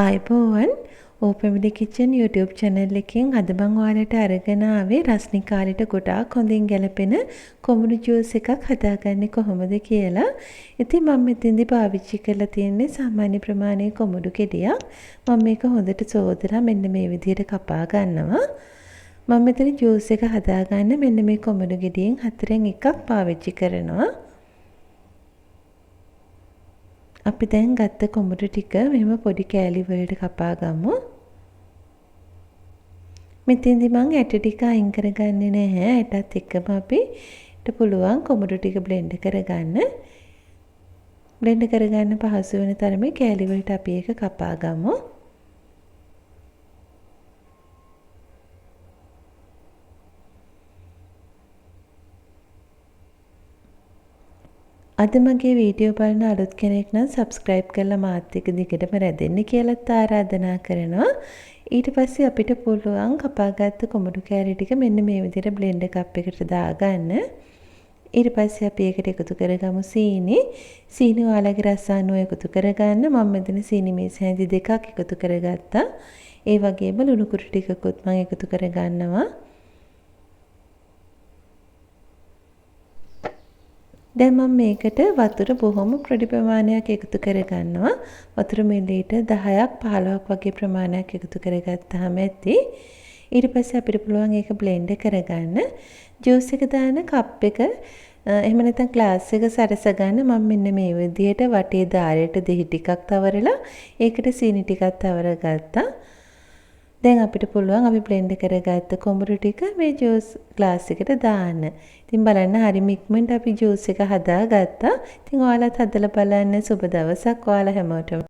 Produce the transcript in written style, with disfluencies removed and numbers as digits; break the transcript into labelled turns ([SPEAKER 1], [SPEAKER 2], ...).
[SPEAKER 1] ආයුබෝවන් ඕපැමිලි kitchen YouTube channel එකෙන් අද මම ඔයාලට අරගෙන ආවේ රස්නි කාලේට ගොඩාක් හොඳින් ගැලපෙන කොමුණු ජූස් එකක් හදාගන්නේ කොහොමද කියලා. ඉතින් මම මෙතෙන්දි පාවිච්චි කරලා තියෙන්නේ සාමාන්‍ය ප්‍රමාණයේ කොමුණු ගෙඩියක්. මම මේක හොඳට සෝදලා මෙන්න මේ විදිහට කපා ගන්නවා. මම මෙතන ජූස් එක හදාගන්න මෙන්න මේ කොමුණු ගෙඩියෙන් 4න් එකක් පාවිච්චි කරනවා. අපි දැන් ගත්ත කොමුඩු ටික මෙහෙම පොඩි කෑලි වලට කපා ගමු. මෙතෙන්දි මම ඇට ටික අයින් කරගන්නේ නැහැ. ඇටත් එක්කම අපිට පුළුවන් කොමුඩු ටික බ්ලෙන්ඩ් කරගන්න. බ්ලෙන්ඩ් කරගන්න පහසු වෙන තරමේ කෑලි වලට අපි ඒක කපා ගමු. අද මගේ වීඩියෝ බලන අලුත් කෙනෙක් නම් subscribe කරලා මාත් එක්ක දිගටම රැඳෙන්න කියලාත් ආරාධනා කරනවා. ඊට පස්සේ අපිට පුළුවන් කපාගත්තු කොමුඩු කෑලි ටික මෙන්න මේ විදිහට blender cup එකට දාගන්න. ඊට පස්සේ අපි ඒකට එකතු කරගමු සීනි. සීනි ඔයාලගේ රස අනුව එකතු කරගන්න. මම මෙතන සීනි මේස් හැඳි දෙකක් එකතු කරගත්තා. ඒ වගේම ලුණු කුරු ටිකකුත් මම එකතු කරගන්නවා. දැන් මම මේකට වතුර බොහොම පොඩි ප්‍රමාණයක් එකතු කරගන්නවා. වතුර මිලිලීටර් 10ක් 15ක් වගේ ප්‍රමාණයක් එකතු කරගත්තාම ඇති. ඊට පස්සේ අපිට පුළුවන් ඒක බ්ලෙන්ඩ් කරගන්න. ජූස් එක දාන කප් එක එහෙම නැත්නම් ග්ලාස් එක සරස ගන්න මම මෙන්න මේ විදිහට වටේ ධාරයට දෙහි ටිකක් තවරලා ඒකට සීනි ටිකක් තවර ගත්තා. දැන් අපිට පුළුවන් අපි බ්ලෙන්ඩ් කරගත්ත කොමුරු ටික මේ ජූස් ග්ලාස් එකට දාන්න. ඉතින් බලන්න හරිම ඉක්මනට අපි ජූස් එක හදාගත්තා. ඉතින් ඔයාලත් හදලා බලන්න. සුබ දවසක් ඔයාලා හැමෝටම.